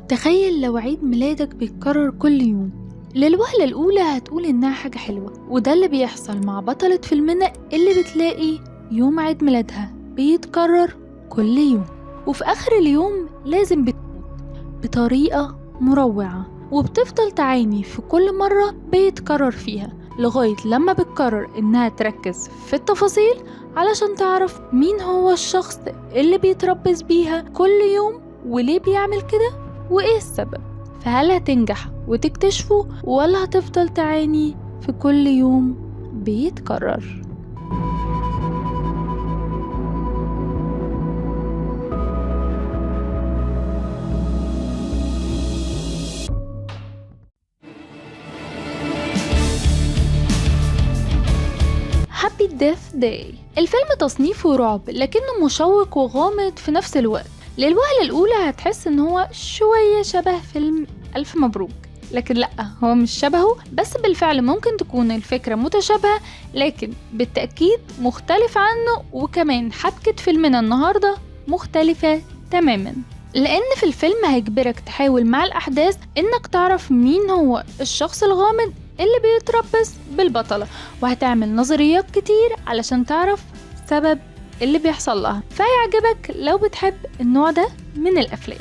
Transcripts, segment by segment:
تخيل لو عيد ميلادك بيتكرر كل يوم. للوهلة الأولى هتقول إنها حاجة حلوة، وده اللي بيحصل مع بطلة فيلمنا اللي بتلاقي يوم عيد ميلادها بيتكرر كل يوم، وفي آخر اليوم لازم بتموت بطريقة مروعة، وبتفضل تعاني في كل مرة بيتكرر فيها لغاية لما بتقرر إنها تركز في التفاصيل علشان تعرف مين هو الشخص اللي بيتربص بيها كل يوم وليه بيعمل كده وإيه السبب. فهل هتنجح وتكتشفه ولا هتفضل تعاني في كل يوم بيتكرر؟ Happy Death Day الفيلم تصنيفه رعب لكنه مشوق وغامض في نفس الوقت. للوهلة الأولى هتحس إن هو شوية شبه فيلم ألف مبروك، لكن لأ، هو مش شبهه، بس بالفعل ممكن تكون الفكرة متشابهة لكن بالتأكيد مختلف عنه. وكمان حبكة فيلمنا النهاردة مختلفة تماما، لأن في الفيلم هيجبرك تحاول مع الأحداث إنك تعرف مين هو الشخص الغامض اللي بيتربص بالبطلة، وهتعمل نظريات كتير علشان تعرف سبب اللي بيحصل لها. فيعجبك لو بتحب النوع ده من الأفلام.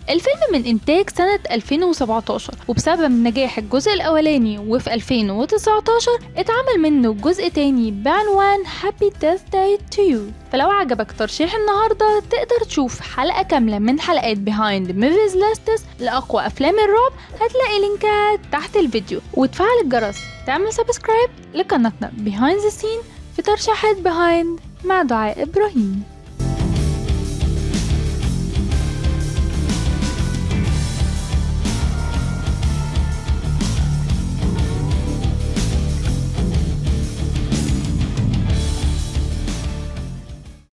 الفيلم من إنتاج سنة 2017، وبسبب نجاح الجزء الأولاني وفي 2019 اتعمل منه جزء تاني بعنوان Happy Death Day to You. فلو عجبك ترشيح النهاردة تقدر تشوف حلقة كاملة من حلقات Behind Movies Lists لأقوى أفلام الرعب، هتلاقي لينكات تحت الفيديو، وتفعل الجرس تعمل سبسكرايب لقناتنا Behind the Scene في ترشيحات Behind مع دعاء إبراهيم.